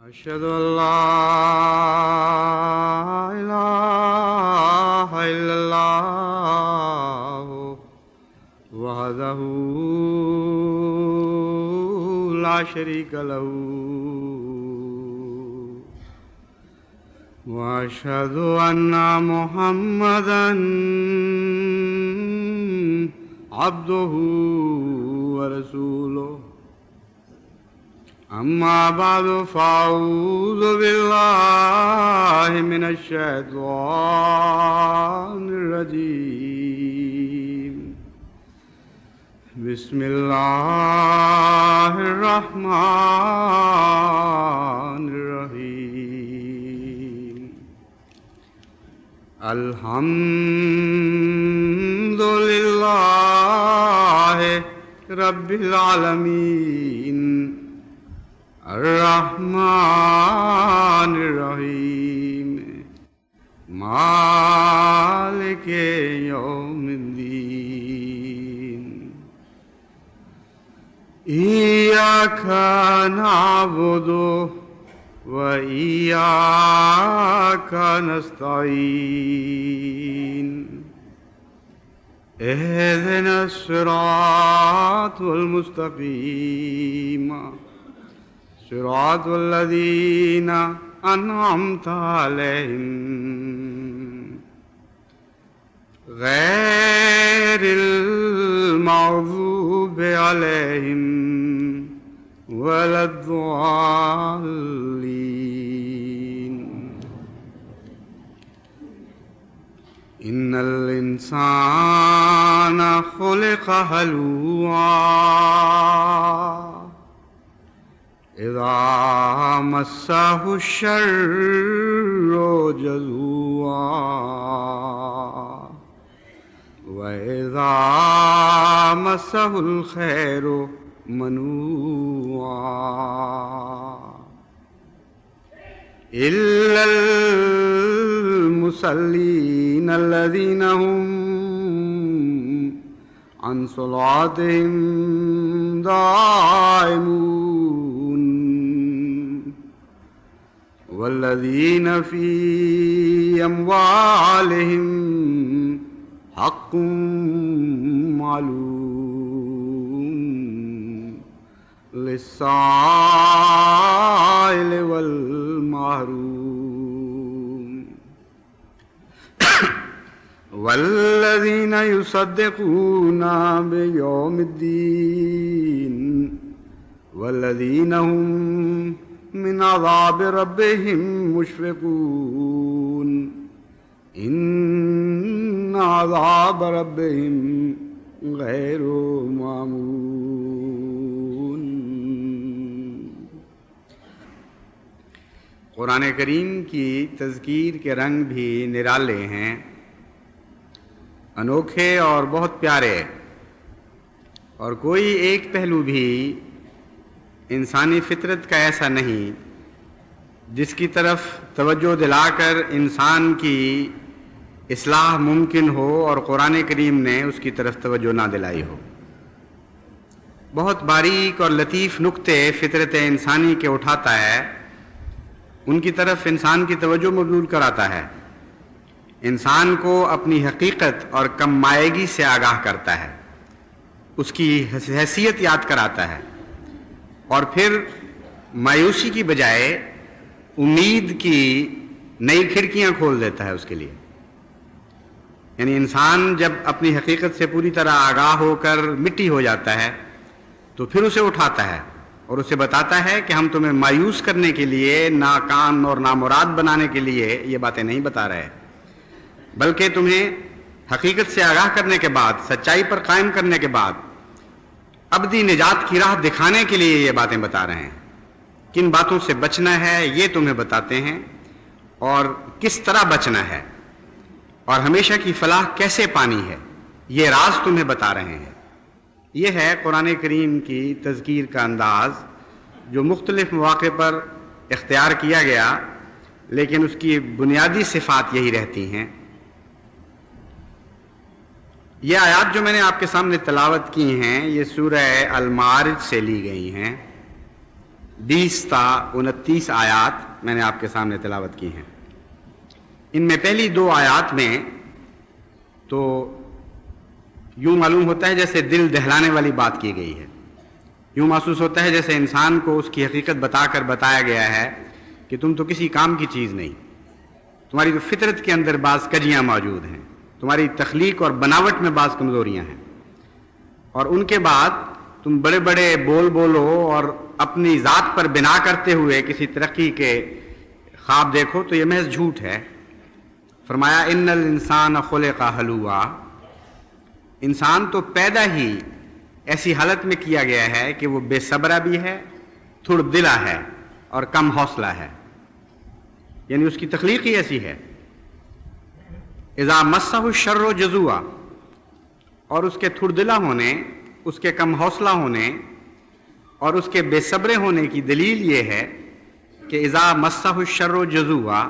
أشهد أن لا إله إلا الله وحده لا شريك له وأشهد أن محمدا عبده ورسوله أما بعد فأعوذ بالله من الشيطان الرجيم بسم الله الرحمن الرحيم الحمد لله رب العالمين الرحمن الرحيم مالك يوم الدين إياك نعبد وإياك نستعين اهدنا الصراط المستقيم صراط الذين أنعمت عليهم غير المغضوب عليهم ولا الضالين إن الإنسان خلق هلوعا إذا مسه الشر جزوعا وإذا مسه الخير منوعا إلا المصلين الذين هم عن صلاتهم دائمون والذين في أموالهم حق معلوم للسائل والمحروم والذين يصدقون بيوم الدين والذين هم من عذاب ربهم مشفقون إن عذاب ربهم غير مأمون۔ قرآن کریم کی تذکیر کے رنگ بھی نرالے ہیں، انوکھے اور بہت پیارے، اور کوئی ایک پہلو بھی انسانی فطرت کا ایسا نہیں جس کی طرف توجہ دلا کر انسان کی اصلاح ممکن ہو اور قرآن کریم نے اس کی طرف توجہ نہ دلائی ہو۔ بہت باریک اور لطیف نکتے فطرت انسانی کے اٹھاتا ہے، ان کی طرف انسان کی توجہ مبذول کراتا ہے، انسان کو اپنی حقیقت اور کم مائیگی سے آگاہ کرتا ہے، اس کی حیثیت یاد کراتا ہے، اور پھر مایوسی کی بجائے امید کی نئی کھڑکیاں کھول دیتا ہے اس کے لیے۔ یعنی انسان جب اپنی حقیقت سے پوری طرح آگاہ ہو کر مٹی ہو جاتا ہے تو پھر اسے اٹھاتا ہے اور اسے بتاتا ہے کہ ہم تمہیں مایوس کرنے کے لیے، ناکام اور نامراد بنانے کے لیے یہ باتیں نہیں بتا رہے، بلکہ تمہیں حقیقت سے آگاہ کرنے کے بعد، سچائی پر قائم کرنے کے بعد ابدی نجات کی راہ دکھانے کے لیے یہ باتیں بتا رہے ہیں۔ کن باتوں سے بچنا ہے یہ تمہیں بتاتے ہیں، اور کس طرح بچنا ہے، اور ہمیشہ کی فلاح کیسے پانی ہے، یہ راز تمہیں بتا رہے ہیں۔ یہ ہے قرآن کریم کی تذکیر کا انداز، جو مختلف مواقع پر اختیار کیا گیا، لیکن اس کی بنیادی صفات یہی رہتی ہیں۔ یہ آیات جو میں نے آپ کے سامنے تلاوت کی ہیں، یہ سورہ المعارج سے لی گئی ہیں۔ 20 تا 29 آیات میں نے آپ کے سامنے تلاوت کی ہیں. ان میں پہلی 2 آیات میں تو یوں معلوم ہوتا ہے جیسے دل دہلانے والی بات کی گئی ہے. یوں محسوس ہوتا ہے جیسے انسان کو اس کی حقیقت بتا کر بتایا گیا ہے کہ تم تو کسی کام کی چیز نہیں، تمہاری تو فطرت کے اندر بعض کجیاں موجود ہیں، تمہاری تخلیق اور بناوٹ میں بعض کمزوریاں ہیں، اور ان کے بعد تم بڑے بڑے بول بولو اور اپنی ذات پر بنا کرتے ہوئے کسی ترقی کے خواب دیکھو تو یہ محض جھوٹ ہے. فرمایا ان الانسان خلق ہلوعا، انسان تو پیدا ہی ایسی حالت میں کیا گیا ہے کہ وہ بے صبرہ بھی ہے، تھوڑ دلا ہے اور کم حوصلہ ہے. یعنی اس کی تخلیق ہی ایسی ہے. اذا مسہ الشر جزوعا، اور اس کے تھوڑ دلا ہونے، اس کے کم حوصلہ ہونے اور اس کے بے صبرے ہونے کی دلیل یہ ہے کہ اذا مسہ الشر جزوعا،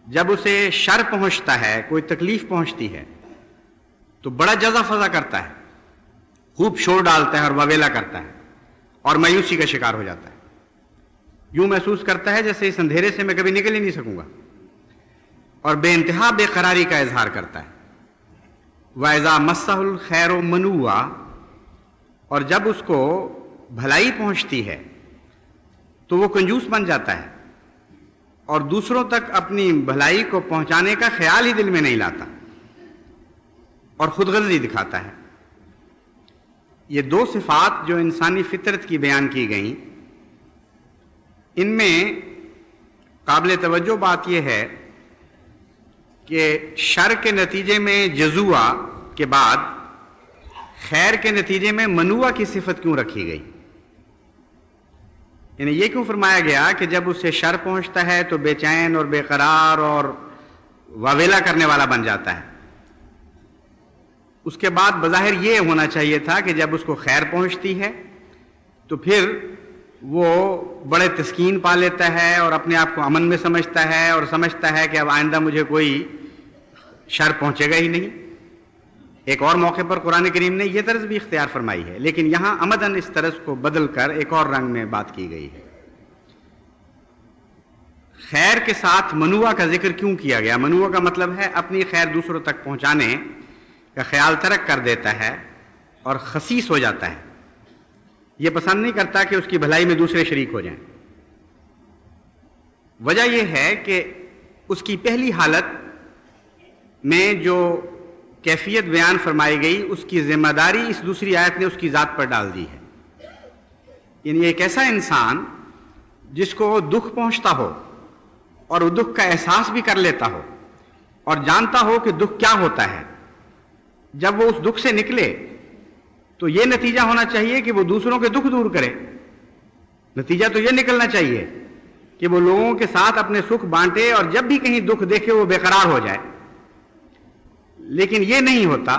جب اسے شر پہنچتا ہے، کوئی تکلیف پہنچتی ہے تو بڑا جزا فضا کرتا ہے، خوب شور ڈالتا ہے اور واویلا کرتا ہے اور مایوسی کا شکار ہو جاتا ہے. یوں محسوس کرتا ہے جیسے اس اندھیرے سے میں کبھی نکل ہی نہیں سکوں گا، اور بے انتہا بے قراری کا اظہار کرتا ہے. وَإِذَا مَسَّهُ الْخَيْرُ مَنُوعًا، اور جب اس کو بھلائی پہنچتی ہے تو وہ کنجوس بن جاتا ہے اور دوسروں تک اپنی بھلائی کو پہنچانے کا خیال ہی دل میں نہیں لاتا اور خود غرضی دکھاتا ہے. یہ 2 صفات جو انسانی فطرت کی بیان کی گئیں، ان میں قابل توجہ بات یہ ہے کہ شر کے نتیجے میں جزوعا کے بعد خیر کے نتیجے میں منوعا کی صفت کیوں رکھی گئی؟ یعنی یہ کیوں فرمایا گیا کہ جب اسے شر پہنچتا ہے تو بے چین اور بے قرار اور واویلا کرنے والا بن جاتا ہے؟ اس کے بعد بظاہر یہ ہونا چاہیے تھا کہ جب اس کو خیر پہنچتی ہے تو پھر وہ بڑے تسکین پا لیتا ہے اور اپنے آپ کو امن میں سمجھتا ہے اور سمجھتا ہے کہ اب آئندہ مجھے کوئی شر پہنچے گا ہی نہیں. ایک اور موقع پر قرآن کریم نے یہ طرز بھی اختیار فرمائی ہے، لیکن یہاں عمدن اس طرز کو بدل کر ایک اور رنگ میں بات کی گئی ہے. خیر کے ساتھ منوعا کا ذکر کیوں کیا گیا؟ منوعا کا مطلب ہے اپنی خیر دوسروں تک پہنچانے کا خیال ترک کر دیتا ہے اور خسیس ہو جاتا ہے. یہ پسند نہیں کرتا کہ اس کی بھلائی میں دوسرے شریک ہو جائیں. وجہ یہ ہے کہ اس کی پہلی حالت میں جو کیفیت بیان فرمائی گئی اس کی ذمہ داری اس دوسری آیت نے اس کی ذات پر ڈال دی ہے. یعنی ایک ایسا انسان جس کو دکھ پہنچتا ہو اور وہ دکھ کا احساس بھی کر لیتا ہو اور جانتا ہو کہ دکھ کیا ہوتا ہے، جب وہ اس دکھ سے نکلے تو یہ نتیجہ ہونا چاہیے کہ وہ دوسروں کے دکھ دور کرے. نتیجہ تو یہ نکلنا چاہیے کہ وہ لوگوں کے ساتھ اپنے سکھ بانٹے اور جب بھی کہیں دکھ دیکھے وہ بے قرار ہو جائے. لیکن یہ نہیں ہوتا،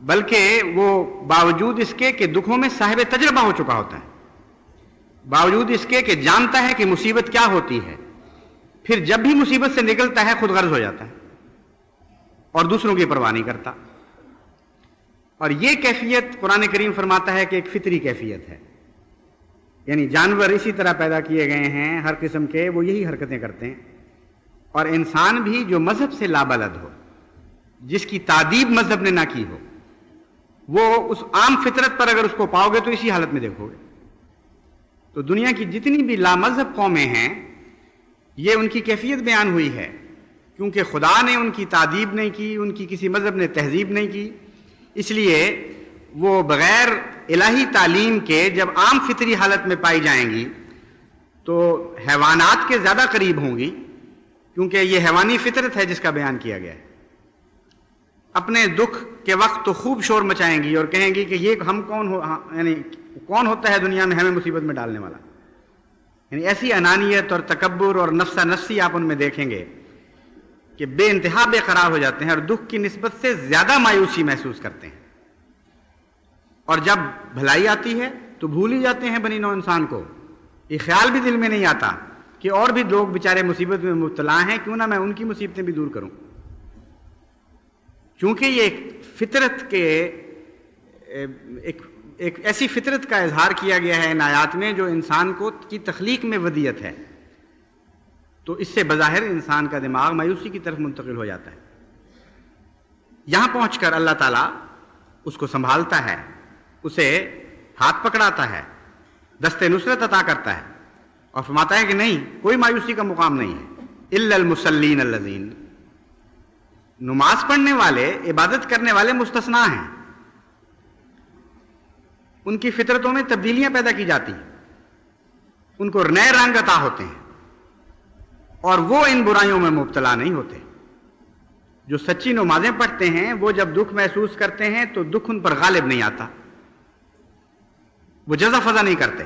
بلکہ وہ باوجود اس کے کہ دکھوں میں صاحب تجربہ ہو چکا ہوتا ہے، باوجود اس کے کہ جانتا ہے کہ مصیبت کیا ہوتی ہے، پھر جب بھی مصیبت سے نکلتا ہے خود غرض ہو جاتا ہے اور دوسروں کی پرواہ نہیں کرتا. اور یہ کیفیت قرآن کریم فرماتا ہے کہ ایک فطری کیفیت ہے. یعنی جانور اسی طرح پیدا کیے گئے ہیں، ہر قسم کے وہ یہی حرکتیں کرتے ہیں. اور انسان بھی جو مذہب سے لابلد ہو، جس کی تعدیب مذہب نے نہ کی ہو، وہ اس عام فطرت پر اگر اس کو پاؤ گے تو اسی حالت میں دیکھو گے. تو دنیا کی جتنی بھی لامذہب قومیں ہیں، یہ ان کی کیفیت بیان ہوئی ہے کیونکہ خدا نے ان کی تعدیب نہیں کی، ان کی کسی مذہب نے تہذیب نہیں کی. اس لیے وہ بغیر الہی تعلیم کے جب عام فطری حالت میں پائی جائیں گی تو حیوانات کے زیادہ قریب ہوں گی، کیونکہ یہ حیوانی فطرت ہے جس کا بیان کیا گیا ہے. اپنے دکھ کے وقت تو خوب شور مچائیں گی اور کہیں گی کہ یہ ہم یعنی کون ہوتا ہے دنیا میں ہمیں مصیبت میں ڈالنے والا. یعنی ایسی انانیت اور تکبر اور نفسہ نفسی آپ ان میں دیکھیں گے کہ بے انتہا بے قرار ہو جاتے ہیں اور دکھ کی نسبت سے زیادہ مایوسی محسوس کرتے ہیں. اور جب بھلائی آتی ہے تو بھول ہی جاتے ہیں بنی نوع انسان کو. یہ خیال بھی دل میں نہیں آتا کہ اور بھی لوگ بیچارے مصیبت میں مبتلا ہیں، کیوں نہ میں ان کی مصیبتیں بھی دور کروں. چونکہ یہ ایک فطرت کے ایک ایسی فطرت کا اظہار کیا گیا ہے ان آیات میں جو انسان کو کی تخلیق میں ودیت ہے، تو اس سے بظاہر انسان کا دماغ مایوسی کی طرف منتقل ہو جاتا ہے۔ یہاں پہنچ کر اللہ تعالیٰ اس کو سنبھالتا ہے، اسے ہاتھ پکڑاتا ہے، دست نصرت عطا کرتا ہے اور فرماتا ہے کہ نہیں، کوئی مایوسی کا مقام نہیں ہے۔ الا المصلین الذین، نماز پڑھنے والے، عبادت کرنے والے مستثنا ہیں، ان کی فطرتوں میں تبدیلیاں پیدا کی جاتی ہیں، ان کو نئے رنگ عطا ہوتے ہیں اور وہ ان برائیوں میں مبتلا نہیں ہوتے۔ جو سچی نمازیں پڑھتے ہیں وہ جب دکھ محسوس کرتے ہیں تو دکھ ان پر غالب نہیں آتا، وہ جزا فضا نہیں کرتے،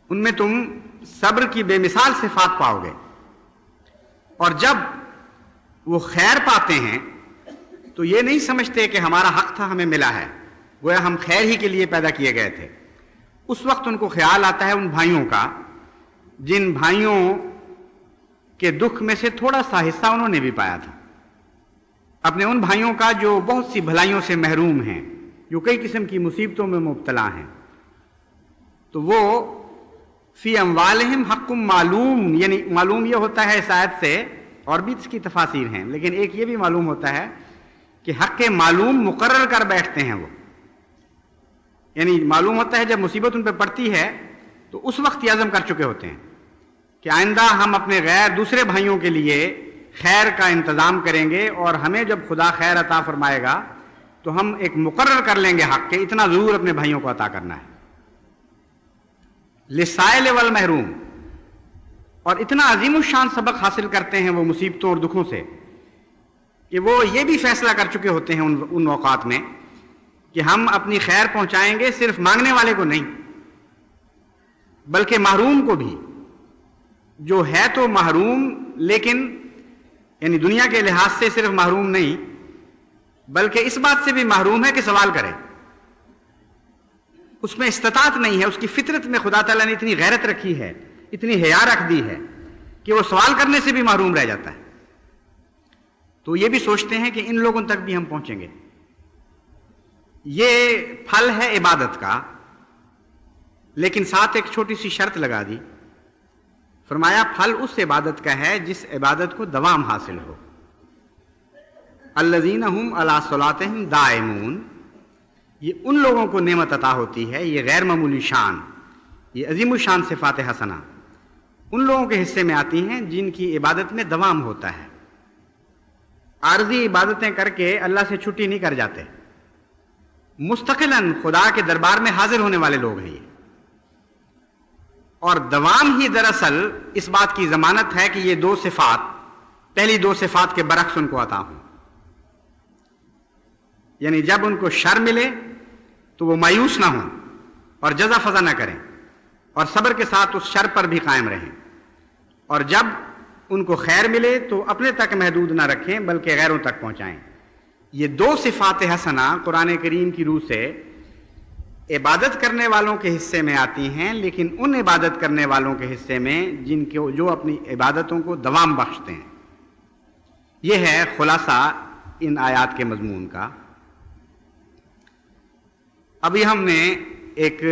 ان میں تم صبر کی بے مثال صفات پاؤ گے۔ اور جب وہ خیر پاتے ہیں تو یہ نہیں سمجھتے کہ ہمارا حق تھا، ہمیں ملا ہے، گویا ہم خیر ہی کے لیے پیدا کیے گئے تھے۔ اس وقت ان کو خیال آتا ہے ان بھائیوں کا جن بھائیوں کے دکھ میں سے تھوڑا سا حصہ انہوں نے بھی پایا تھا، اپنے ان بھائیوں کا جو بہت سی بھلائیوں سے محروم ہیں، جو کئی قسم کی مصیبتوں میں مبتلا ہیں۔ تو وہ فی اموالہم حق معلوم، یعنی معلوم یہ ہوتا ہے اس آیت سے، اور بھی اس کی تفاسیر ہیں، لیکن ایک یہ بھی معلوم ہوتا ہے کہ حق معلوم مقرر کر بیٹھتے ہیں وہ، یعنی معلوم ہوتا ہے جب مصیبت ان پہ پڑتی ہے تو اس وقت یہ عزم کر چکے ہوتے ہیں کہ آئندہ ہم اپنے غیر دوسرے بھائیوں کے لیے خیر کا انتظام کریں گے، اور ہمیں جب خدا خیر عطا فرمائے گا تو ہم ایک مقرر کر لیں گے حق کے اتنا ضرور اپنے بھائیوں کو عطا کرنا ہے۔ للسائل والمحروم، اور اتنا عظیم الشان سبق حاصل کرتے ہیں وہ مصیبتوں اور دکھوں سے کہ وہ یہ بھی فیصلہ کر چکے ہوتے ہیں ان اوقات میں کہ ہم اپنی خیر پہنچائیں گے صرف مانگنے والے کو نہیں، بلکہ محروم کو بھی، جو ہے تو محروم لیکن یعنی دنیا کے لحاظ سے صرف محروم نہیں بلکہ اس بات سے بھی محروم ہے کہ سوال کرے، اس میں استطاعت نہیں ہے، اس کی فطرت میں خدا تعالیٰ نے اتنی غیرت رکھی ہے، اتنی حیا رکھ دی ہے کہ وہ سوال کرنے سے بھی محروم رہ جاتا ہے۔ تو یہ بھی سوچتے ہیں کہ ان لوگوں تک بھی ہم پہنچیں گے۔ یہ پھل ہے عبادت کا، لیکن ساتھ ایک چھوٹی سی شرط لگا دی، فرمایا پھل اس عبادت کا ہے جس عبادت کو دوام حاصل ہو۔ الذین ھم علی صلاتہم دائمون، یہ ان لوگوں کو نعمت عطا ہوتی ہے، یہ غیر معمولی شان، یہ عظیم الشان صفات حسنہ ان لوگوں کے حصے میں آتی ہیں جن کی عبادت میں دوام ہوتا ہے۔ عارضی عبادتیں کر کے اللہ سے چھٹی نہیں کر جاتے، مستقلاً خدا کے دربار میں حاضر ہونے والے لوگ ہیں یہ، اور دوام ہی دراصل اس بات کی ضمانت ہے کہ یہ دو صفات، پہلی دو صفات کے برعکس ان کو عطا ہوں۔ یعنی جب ان کو شر ملے تو وہ مایوس نہ ہوں اور جزا فضا نہ کریں، اور صبر کے ساتھ اس شر پر بھی قائم رہیں، اور جب ان کو خیر ملے تو اپنے تک محدود نہ رکھیں بلکہ غیروں تک پہنچائیں۔ یہ دو صفات حسنہ قرآن کریم کی روح سے عبادت کرنے والوں کے حصے میں آتی ہیں، لیکن ان عبادت کرنے والوں کے حصے میں جو اپنی عبادتوں کو دوام بخشتے ہیں۔ یہ ہے خلاصہ ان آیات کے مضمون کا۔ ابھی ہم نے ایک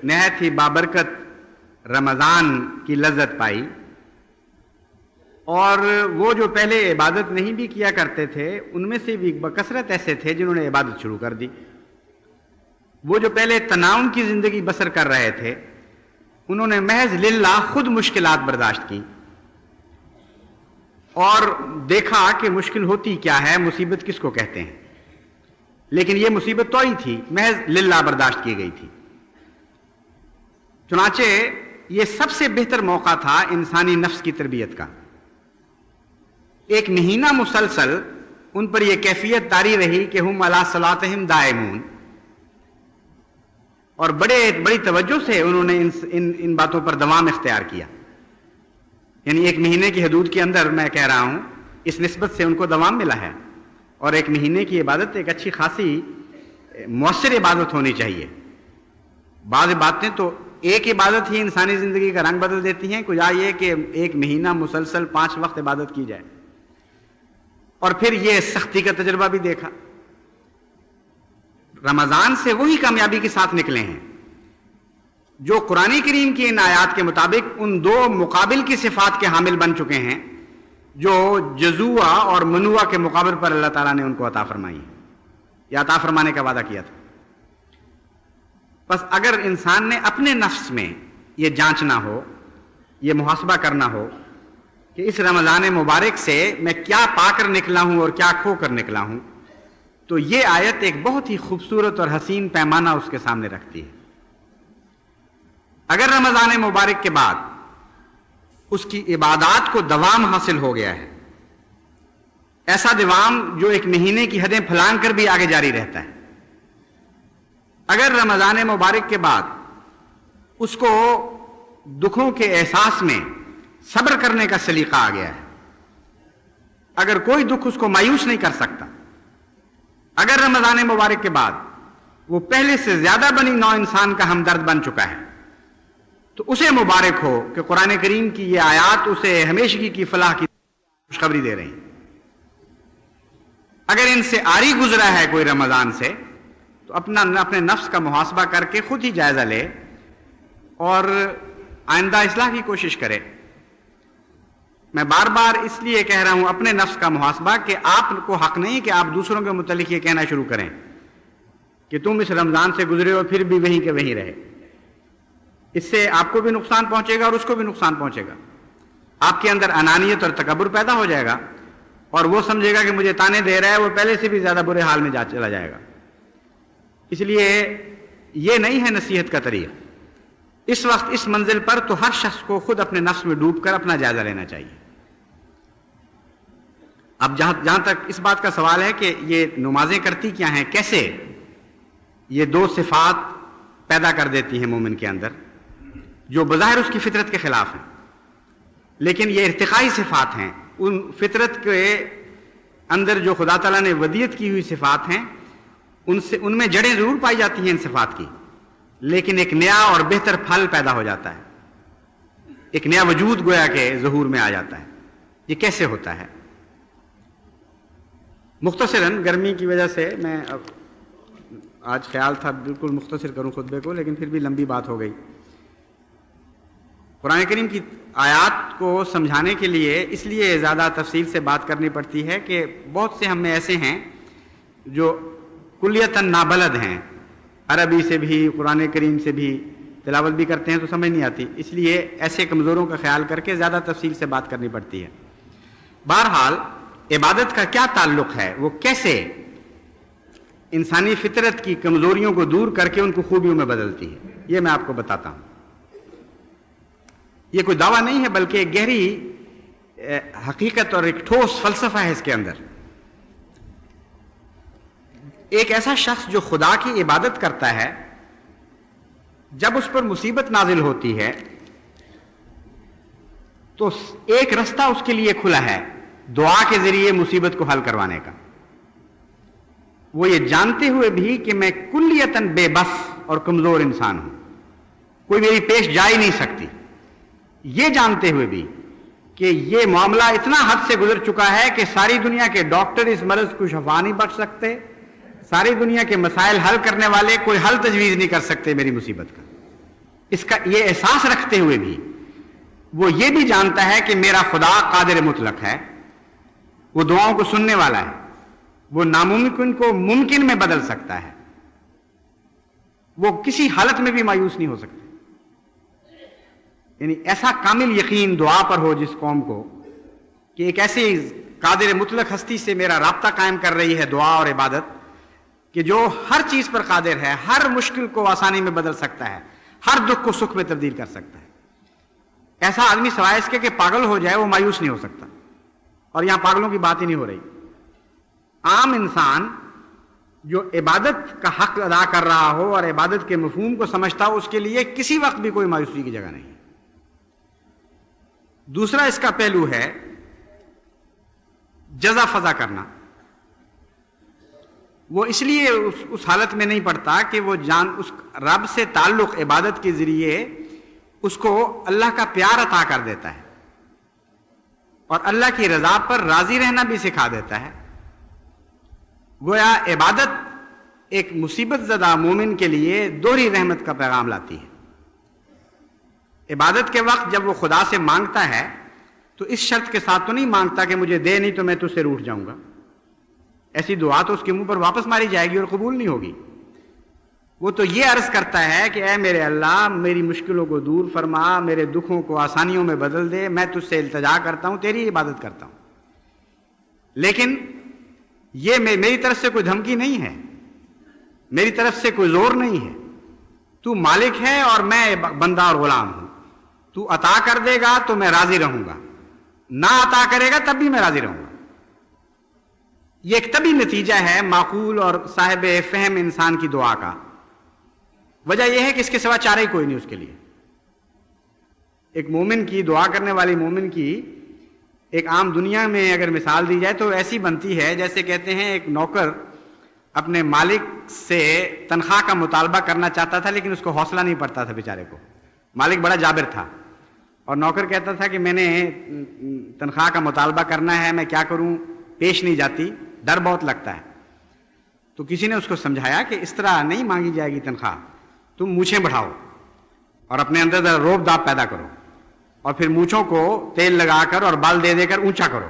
نہایت ہی بابرکت رمضان کی لذت پائی، اور وہ جو پہلے عبادت نہیں بھی کیا کرتے تھے ان میں سے بھی بکثرت ایسے تھے جنہوں نے عبادت شروع کر دی۔ وہ جو پہلے تناؤم کی زندگی بسر کر رہے تھے انہوں نے محض للہ خود مشکلات برداشت کی اور دیکھا کہ مشکل ہوتی کیا ہے، مصیبت کس کو کہتے ہیں، لیکن یہ مصیبت تو ہی تھی، محض للہ برداشت کی گئی تھی۔ چنانچہ یہ سب سے بہتر موقع تھا انسانی نفس کی تربیت کا۔ ایک مہینہ مسلسل ان پر یہ کیفیت طاری رہی کہ ہم علی صلاتہم دائمون، اور بڑی توجہ سے انہوں نے ان باتوں پر دوام اختیار کیا۔ یعنی ایک مہینے کی حدود کے اندر میں کہہ رہا ہوں، اس نسبت سے ان کو دوام ملا ہے، اور ایک مہینے کی عبادت ایک اچھی خاصی مؤثر عبادت ہونی چاہیے۔ بعض باتیں تو ایک عبادت ہی انسانی زندگی کا رنگ بدل دیتی ہیں، کچھ یہ کہ ایک مہینہ مسلسل 5 وقت عبادت کی جائے، اور پھر یہ سختی کا تجربہ بھی دیکھا۔ رمضان سے وہی کامیابی کے ساتھ نکلے ہیں جو قرآن کریم کی ان آیات کے مطابق ان دو مقابل کی صفات کے حامل بن چکے ہیں جو جزوع اور منوع کے مقابل پر اللہ تعالیٰ نے ان کو عطا فرمائی ہے یا عطا فرمانے کا وعدہ کیا تھا. بس اگر انسان نے اپنے نفس میں یہ جانچنا ہو، یہ محاسبہ کرنا ہو کہ اس رمضان مبارک سے میں کیا پا کر نکلا ہوں اور کیا کھو کر نکلا ہوں، تو یہ آیت ایک بہت ہی خوبصورت اور حسین پیمانہ اس کے سامنے رکھتی ہے. اگر رمضان مبارک کے بعد اس کی عبادات کو دوام حاصل ہو گیا ہے، ایسا دوام جو ایک مہینے کی حدیں پھلانگ کر بھی آگے جاری رہتا ہے، اگر رمضان مبارک کے بعد اس کو دکھوں کے احساس میں صبر کرنے کا سلیقہ آ گیا ہے، اگر کوئی دکھ اس کو مایوس نہیں کر سکتا، اگر رمضان مبارک کے بعد وہ پہلے سے زیادہ بنی نوع انسان کا ہمدرد بن چکا ہے، تو اسے مبارک ہو کہ قرآن کریم کی یہ آیات اسے ہمیشگی کی فلاح کی خوشخبری دے رہی ہیں. اگر ان سے عاری گزرا ہے کوئی رمضان سے تو اپنے نفس کا محاسبہ کر کے خود ہی جائزہ لے اور آئندہ اصلاح کی کوشش کرے. میں بار بار اس لیے کہہ رہا ہوں اپنے نفس کا محاسبہ کہ آپ کو حق نہیں کہ آپ دوسروں کے متعلق یہ کہنا شروع کریں کہ تم اس رمضان سے گزرے ہو پھر بھی وہیں کے وہیں رہے. اس سے آپ کو بھی نقصان پہنچے گا اور اس کو بھی نقصان پہنچے گا. آپ کے اندر انانیت اور تکبر پیدا ہو جائے گا اور وہ سمجھے گا کہ مجھے تانے دے رہا ہے، وہ پہلے سے بھی زیادہ برے حال میں چلا جائے گا. اس لیے یہ نہیں ہے نصیحت کا طریقہ. اس وقت اس منزل پر تو ہر شخص کو خود اپنے نفس میں ڈوب کر اپنا جائزہ لینا چاہیے. اب جہاں تک اس بات کا سوال ہے کہ یہ نمازیں کرتی کیا ہیں، کیسے یہ دو صفات پیدا کر دیتی ہیں مومن کے اندر جو بظاہر اس کی فطرت کے خلاف ہیں، لیکن یہ ارتقائی صفات ہیں. ان فطرت کے اندر جو خدا تعالیٰ نے ودیت کی ہوئی صفات ہیں ان میں جڑیں ضرور پائی جاتی ہیں ان صفات کی، لیکن ایک نیا اور بہتر پھل پیدا ہو جاتا ہے، ایک نیا وجود گویا کہ ظہور میں آ جاتا ہے. یہ کیسے ہوتا ہے؟ مختصراً گرمی کی وجہ سے میں آج خیال تھا بالکل مختصر کروں خطبے کو، لیکن پھر بھی لمبی بات ہو گئی. قرآن کریم کی آیات کو سمجھانے کے لیے اس لیے زیادہ تفصیل سے بات کرنی پڑتی ہے کہ بہت سے ہم میں ایسے ہیں جو کلیتاً نابلد ہیں، عربی سے بھی قرآن کریم سے بھی تلاوت بھی کرتے ہیں تو سمجھ نہیں آتی، اس لیے ایسے کمزوروں کا خیال کر کے زیادہ تفصیل سے بات کرنی پڑتی ہے. بہرحال عبادت کا کیا تعلق ہے، وہ کیسے انسانی فطرت کی کمزوریوں کو دور کر کے ان کو خوبیوں میں بدلتی ہے، یہ میں آپ کو بتاتا ہوں. یہ کوئی دعویٰ نہیں ہے بلکہ ایک گہری حقیقت اور ایک ٹھوس فلسفہ ہے اس کے اندر. ایک ایسا شخص جو خدا کی عبادت کرتا ہے، جب اس پر مصیبت نازل ہوتی ہے تو ایک رستہ اس کے لیے کھلا ہے دعا کے ذریعے مصیبت کو حل کروانے کا. وہ یہ جانتے ہوئے بھی کہ میں کلیتاً بے بس اور کمزور انسان ہوں، کوئی میری پیش جا ہی نہیں سکتی، یہ جانتے ہوئے بھی کہ یہ معاملہ اتنا حد سے گزر چکا ہے کہ ساری دنیا کے ڈاکٹر اس مرض کو شفا نہیں بخش سکتے، ساری دنیا کے مسائل حل کرنے والے کوئی حل تجویز نہیں کر سکتے میری مصیبت کا. اس کا یہ احساس رکھتے ہوئے بھی وہ یہ بھی جانتا ہے کہ میرا خدا قادر مطلق ہے، وہ دعاؤں کو سننے والا ہے، وہ ناممکن کو ممکن میں بدل سکتا ہے، وہ کسی حالت میں بھی مایوس نہیں ہو سکتا. یعنی ایسا کامل یقین دعا پر ہو جس قوم کو کہ ایک ایسی قادر مطلق ہستی سے میرا رابطہ قائم کر رہی ہے دعا اور عبادت کہ جو ہر چیز پر قادر ہے، ہر مشکل کو آسانی میں بدل سکتا ہے، ہر دکھ کو سکھ میں تبدیل کر سکتا ہے. ایسا آدمی سوائے اس کے کہ پاگل ہو جائے وہ مایوس نہیں ہو سکتا. اور یہاں پاگلوں کی بات ہی نہیں ہو رہی. عام انسان جو عبادت کا حق ادا کر رہا ہو اور عبادت کے مفہوم کو سمجھتا ہو، اس کے لیے کسی وقت بھی کوئی مایوسی کی جگہ نہیں. دوسرا اس کا پہلو ہے جزا فضا کرنا. وہ اس لیے اس حالت میں نہیں پڑتا کہ وہ اس رب سے تعلق عبادت کے ذریعے اس کو اللہ کا پیار عطا کر دیتا ہے اور اللہ کی رضا پر راضی رہنا بھی سکھا دیتا ہے. گویا عبادت ایک مصیبت زدہ مومن کے لیے دوہری رحمت کا پیغام لاتی ہے۔ عبادت کے وقت جب وہ خدا سے مانگتا ہے تو اس شرط کے ساتھ تو نہیں مانگتا کہ مجھے دے نہیں تو میں تجھ سے روٹھ جاؤں گا، ایسی دعا تو اس کے منہ پر واپس ماری جائے گی اور قبول نہیں ہوگی۔ وہ تو یہ عرض کرتا ہے کہ اے میرے اللہ میری مشکلوں کو دور فرما، میرے دکھوں کو آسانیوں میں بدل دے، میں تجھ سے التجا کرتا ہوں، تیری عبادت کرتا ہوں۔ لیکن یہ میری طرف سے کوئی دھمکی نہیں ہے، میری طرف سے کوئی زور نہیں ہے، تو مالک ہے اور میں بندہ اور غلام ہوں، تو عطا کر دے گا تو میں راضی رہوں گا، نہ عطا کرے گا تب بھی میں راضی رہوں گا۔ یہ ایک طبی نتیجہ ہے معقول اور صاحب فہم انسان کی دعا کا۔ وجہ یہ ہے کہ اس کے سوا چارہ ہی کوئی نہیں اس کے لیے۔ ایک مومن کی، دعا کرنے والی مومن کی ایک عام دنیا میں اگر مثال دی جائے تو ایسی بنتی ہے جیسے کہتے ہیں ایک نوکر اپنے مالک سے تنخواہ کا مطالبہ کرنا چاہتا تھا لیکن اس کو حوصلہ نہیں پڑتا تھا بیچارے کو۔ مالک بڑا جابر تھا اور نوکر کہتا تھا کہ میں نے تنخواہ کا مطالبہ کرنا ہے، میں کیا کروں، پیش نہیں جاتی، ڈر بہت لگتا ہے۔ تو کسی نے اس کو سمجھایا کہ اس طرح نہیں مانگی جائے گی تنخواہ، تم مونچھیں بڑھاؤ اور اپنے اندر ذرا روب داب پیدا کرو اور پھر مونچھوں کو تیل لگا کر اور بل دے دے کر اونچا کرو،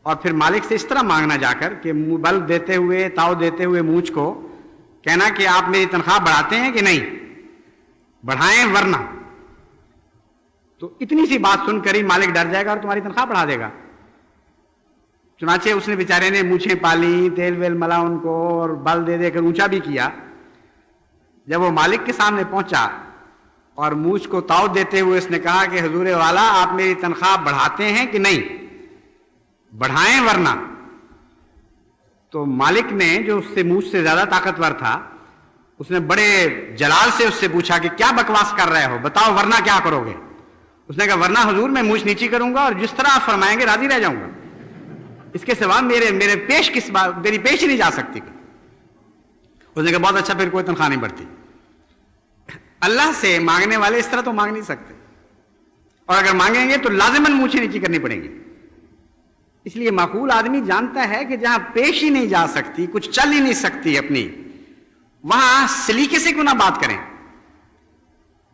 اور پھر مالک سے اس طرح مانگنا جا کر کہ بل دیتے ہوئے، تاؤ دیتے ہوئے مونچھ کو کہنا کہ آپ میری تنخواہ بڑھاتے ہیں کہ نہیں، بڑھائیں ورنہ۔ تو اتنی سی بات سن کر ہی مالک ڈر جائے گا اور تمہاری تنخواہ بڑھا دے گا۔ چنانچہ اس نے بیچارے نے مونچھیں پالی، تیل ویل ملا ان کو اور بل دے دے کر اونچا بھی کیا۔ جب وہ مالک کے سامنے پہنچا اور مونچھ کو تاؤ دیتے ہوئے اس نے کہا کہ حضور والا آپ میری تنخواہ بڑھاتے ہیں کہ نہیں، بڑھائیں ورنہ، تو مالک نے جو اس سے مونچھ سے زیادہ طاقتور تھا اس نے بڑے جلال سے اس سے پوچھا کہ کیا بکواس کر رہے ہو، بتاؤ ورنہ کیا کرو گے؟ اس نے کہا ورنہ حضور میں مونچھ نیچی کروں گا اور جس طرح آپ فرمائیں گے راضی رہ جاؤں گا، اس کے سوا میرے پیش کس بات، میری پیش ہی نہیں جا سکتی۔ اس نے کہا بہت اچھا، پھر کوئی تنخواہ نہیں بڑھتی۔ اللہ سے مانگنے والے اس طرح تو مانگ نہیں سکتے، اور اگر مانگیں گے تو لازماً مونچھیں نیچی کرنی پڑیں گی۔ اس لیے معقول آدمی جانتا ہے کہ جہاں پیش ہی نہیں جا سکتی، کچھ چل ہی نہیں سکتی اپنی، وہاں سلیقے سے کیوں نہ بات کریں،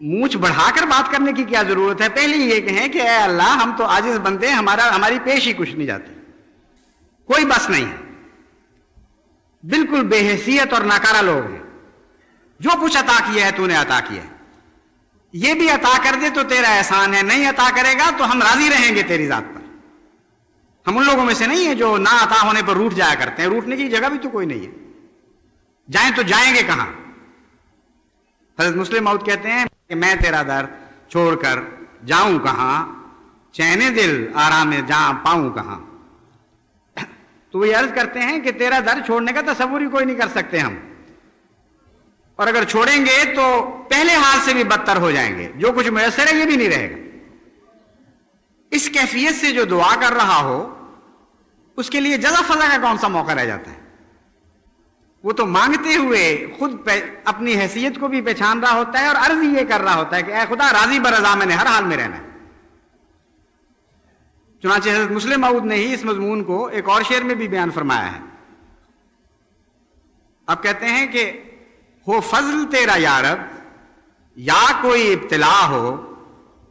مونچھ بڑھا کر بات کرنے کی کیا ضرورت ہے؟ پہلے یہ کہیں کہ اے اللہ ہم تو عاجز بندے ہیں، ہماری پیش ہی کچھ نہیں جاتی، کوئی بس نہیں ہے، بالکل بے حیثیت اور ناکارہ لوگ ہیں، جو کچھ عطا کیا ہے تو نے عطا کیا ہے، یہ بھی عطا کر دے تو تیرا احسان ہے، نہیں عطا کرے گا تو ہم راضی رہیں گے تیری ذات پر۔ ہم ان لوگوں میں سے نہیں ہیں جو نہ عطا ہونے پر روٹھ جایا کرتے ہیں، روٹنے کی جگہ بھی تو کوئی نہیں ہے، جائیں تو جائیں گے کہاں؟ حضرت مسلم موعود کہتے ہیں کہ میں تیرا در چھوڑ کر جاؤں کہاں، چین دل آرام جہاں پاؤں کہاں۔ تو وہ یہ عرض کرتے ہیں کہ تیرا در چھوڑنے کا تصور ہی کوئی نہیں کر سکتے ہم، اور اگر چھوڑیں گے تو پہلے حال سے بھی بدتر ہو جائیں گے، جو کچھ میسر ہے یہ بھی نہیں رہے گا۔ اس کیفیت سے جو دعا کر رہا ہو اس کے لیے جزا فضا کا کون سا موقع رہ جاتا ہے؟ وہ تو مانگتے ہوئے خود اپنی حیثیت کو بھی پہچان رہا ہوتا ہے اور عرض یہ کر رہا ہوتا ہے کہ اے خدا راضی برضا میں نے ہر حال میں رہنا ہے۔ چنانچہ حضرت مسلم موعود نے ہی اس مضمون کو ایک اور شعر میں بھی بیان فرمایا ہے۔ اب کہتے ہیں کہ ہو فضل تیرا یا رب یا کوئی ابتلا ہو،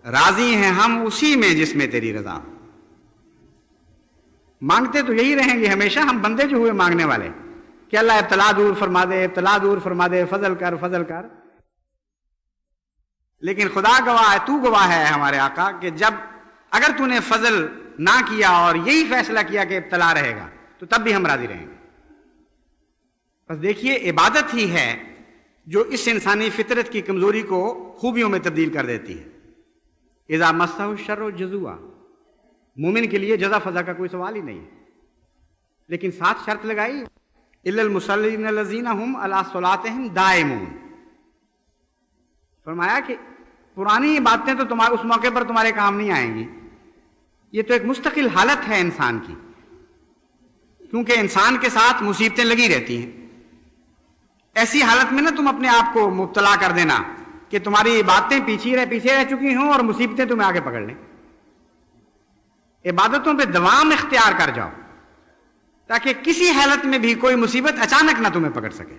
راضی ہیں ہم اسی میں جس میں تیری رضا۔ مانگتے تو یہی رہیں گے ہمیشہ ہم بندے جو ہوئے مانگنے والے کہ اللہ ابتلا دور فرما دے، ابتلا دور فرما دے، فضل کر فضل کر، لیکن خدا گواہ ہے، تو گواہ ہے ہمارے آقا کہ جب اگر تو نے فضل نہ کیا اور یہی فیصلہ کیا کہ ابتلا رہے گا تو تب بھی ہم راضی رہیں گے۔ بس دیکھیے عبادت ہی ہے جو اس انسانی فطرت کی کمزوری کو خوبیوں میں تبدیل کر دیتی ہے۔ اذا مسہ الشر جزوعا، مومن کے لیے جزا فضا کا کوئی سوال ہی نہیں ہے، لیکن ساتھ شرط لگائی الا المصلین الذین هم علی صلاتهم دائمون۔ فرمایا کہ پرانی باتیں تو اس موقع پر تمہارے کام نہیں آئیں گی، یہ تو ایک مستقل حالت ہے انسان کی، کیونکہ انسان کے ساتھ مصیبتیں لگی رہتی ہیں۔ ایسی حالت میں نہ تم اپنے آپ کو مبتلا کر دینا کہ تمہاری باتیں پیچھے رہ چکی ہوں اور مصیبتیں تمہیں آگے پکڑ لیں۔ عبادتوں پہ دوام اختیار کر جاؤ، تاکہ کسی حالت میں بھی کوئی مصیبت اچانک نہ تمہیں پکڑ سکے.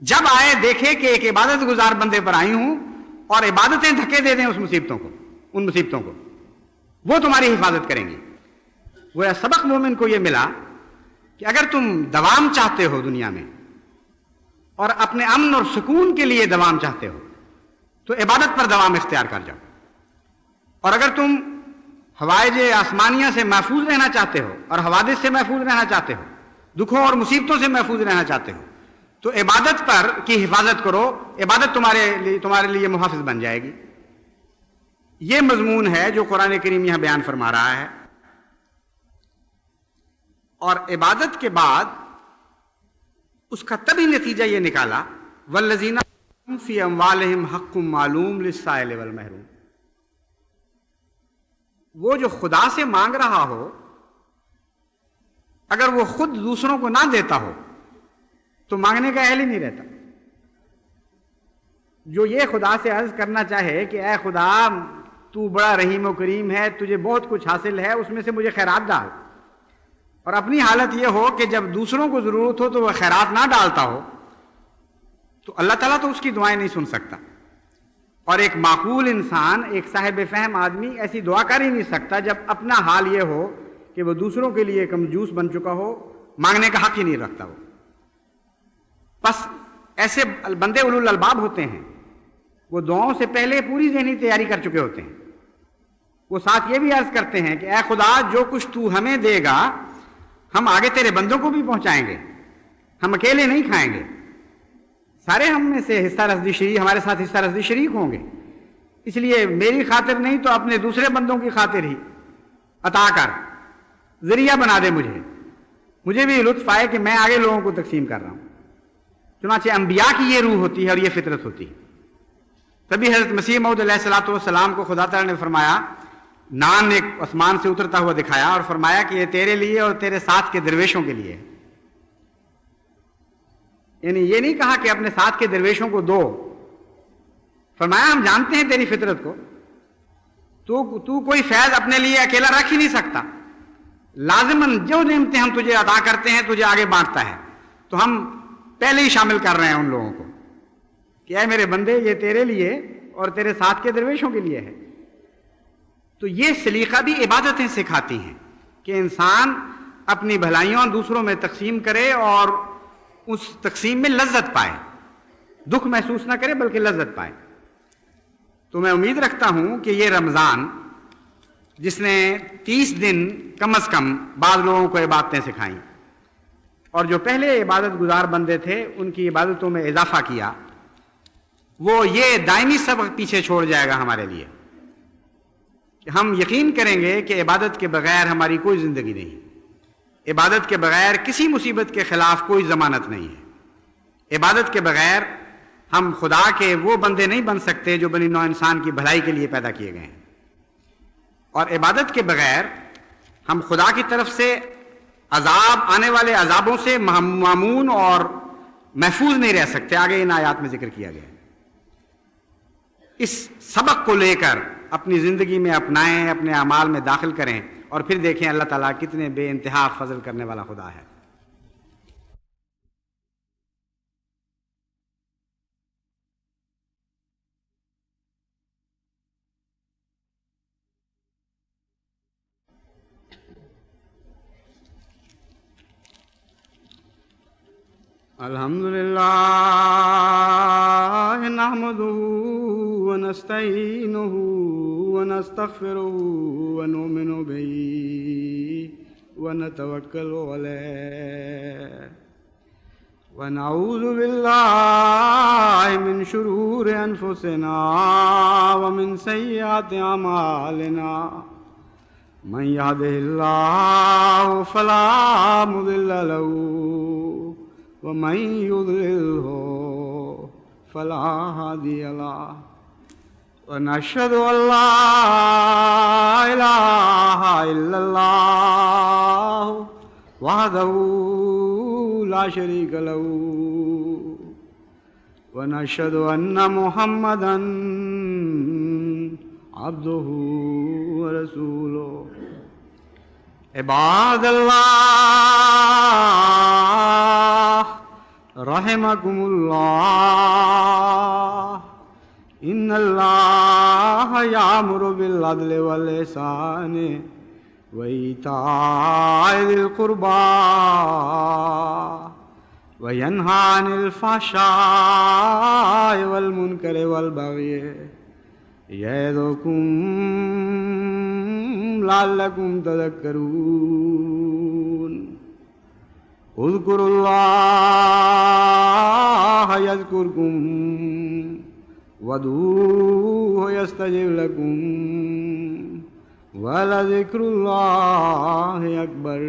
جب آئے دیکھے کہ ایک عبادت گزار بندے پر آئی ہوں اور عبادتیں دھکے دے دیں ان مصیبتوں کو, وہ تمہاری حفاظت کریں گی. وہ سبق مومن کو یہ ملا کہ اگر تم دوام چاہتے ہو دنیا میں اور اپنے امن اور سکون کے لیے دوام چاہتے ہو تو عبادت پر دوام اختیار کر جاؤ, اور اگر تم حوائج آسمانیہ سے محفوظ رہنا چاہتے ہو اور حوادث سے محفوظ رہنا چاہتے ہو, دکھوں اور مصیبتوں سے محفوظ رہنا چاہتے ہو, تو عبادت پر کی حفاظت کرو. عبادت تمہارے لیے محافظ بن جائے گی. یہ مضمون ہے جو قرآن کریم یہاں بیان فرما رہا ہے. اور عبادت کے بعد اس کا تبھی نتیجہ یہ نکالا والذین فی اموالہم حق معلوم للسائل والمحروم. وہ جو خدا سے مانگ رہا ہو, اگر وہ خود دوسروں کو نہ دیتا ہو تو مانگنے کا اہل ہی نہیں رہتا. جو یہ خدا سے عرض کرنا چاہے کہ اے خدا تو بڑا رحیم و کریم ہے, تجھے بہت کچھ حاصل ہے, اس میں سے مجھے خیرات ڈال, اور اپنی حالت یہ ہو کہ جب دوسروں کو ضرورت ہو تو وہ خیرات نہ ڈالتا ہو, تو اللہ تعالیٰ تو اس کی دعائیں نہیں سن سکتا. اور ایک معقول انسان, ایک صاحب فہم آدمی ایسی دعا کر ہی نہیں سکتا جب اپنا حال یہ ہو کہ وہ دوسروں کے لیے کنجوس بن چکا ہو, مانگنے کا حق ہی نہیں رکھتا. وہ بس ایسے بندے اولو الالباب ہوتے ہیں, وہ دعاؤں سے پہلے پوری ذہنی تیاری کر چکے ہوتے ہیں. وہ ساتھ یہ بھی عرض کرتے ہیں کہ اے خدا جو کچھ تو ہمیں دے گا ہم آگے تیرے بندوں کو بھی پہنچائیں گے, ہم اکیلے نہیں کھائیں گے, سارے ہم میں سے ہمارے ساتھ حصہ رزدی شریک ہوں گے. اس لیے میری خاطر نہیں تو اپنے دوسرے بندوں کی خاطر ہی عطا کر, ذریعہ بنا دے مجھے بھی لطف آئے کہ میں آگے لوگوں کو تقسیم کر رہا ہوں. چنانچہ انبیاء کی یہ روح ہوتی ہے اور یہ فطرت ہوتی ہے. تبھی حضرت مسیح موعود علیہ الصلوۃ والسلام کو خدا تعالیٰ نے فرمایا, نان ایک آسمان سے اترتا ہوا دکھایا اور فرمایا کہ یہ تیرے لیے اور تیرے ساتھ کے درویشوں کے لیے. یعنی یہ نہیں کہا کہ اپنے ساتھ کے درویشوں کو دو, فرمایا ہم جانتے ہیں تیری فطرت کو, تو کوئی فیض اپنے لیے اکیلا رکھ ہی نہیں سکتا, لازماً جو نعمتیں ہم تجھے عطا کرتے ہیں تجھے آگے بانٹتا ہے, تو ہم پہلے ہی شامل کر رہے ہیں ان لوگوں کو کہ اے میرے بندے یہ تیرے لیے اور تیرے ساتھ کے درویشوں کے لیے ہے. تو یہ سلیقہ بھی عبادتیں سکھاتی ہیں کہ انسان اپنی بھلائیوں دوسروں میں تقسیم کرے اور اس تقسیم میں لذت پائے, دکھ محسوس نہ کرے بلکہ لذت پائے. تو میں امید رکھتا ہوں کہ یہ رمضان جس نے 30 دن کم از کم بعض لوگوں کو عبادتیں سکھائیں اور جو پہلے عبادت گزار بندے تھے ان کی عبادتوں میں اضافہ کیا, وہ یہ دائمی سبق پیچھے چھوڑ جائے گا ہمارے لیے کہ ہم یقین کریں گے کہ عبادت کے بغیر ہماری کوئی زندگی نہیں, عبادت کے بغیر کسی مصیبت کے خلاف کوئی ضمانت نہیں ہے, عبادت کے بغیر ہم خدا کے وہ بندے نہیں بن سکتے جو بنی نوع انسان کی بھلائی کے لیے پیدا کیے گئے ہیں, اور عبادت کے بغیر ہم خدا کی طرف سے عذاب آنے والے عذابوں سے مامون اور محفوظ نہیں رہ سکتے. آگے ان آیات میں ذکر کیا گیا ہے. اس سبق کو لے کر اپنی زندگی میں اپنائیں, اپنے اعمال میں داخل کریں اور پھر دیکھیں اللہ تعالیٰ کتنے بے انتہا فضل کرنے والا خدا ہے. الحمدللہ نحمدہ ونستعینہ ونستغفرہ ونؤمن بہ ونتوکل علیہ ونعوذ باللہ من شرور انفسنا ومن سیئات اعمالنا من یہدہ اللہ فلا مضل لہ ومن يضلله فلا هادي له ونشهد أن لا إله إلا الله وحده لا شريك له ونشهد أن محمدا عبده ورسوله عباد الله رحمكم الله إن الله يأمر بالعدل والإحسان وإيتاء ذي القربى وينهى عن الفحشاء والمنكر والبغي يعظكم لعلكم تذكرون اذكروا الله يذكركم وادعوه يستجب لكم ولذكر الله أكبر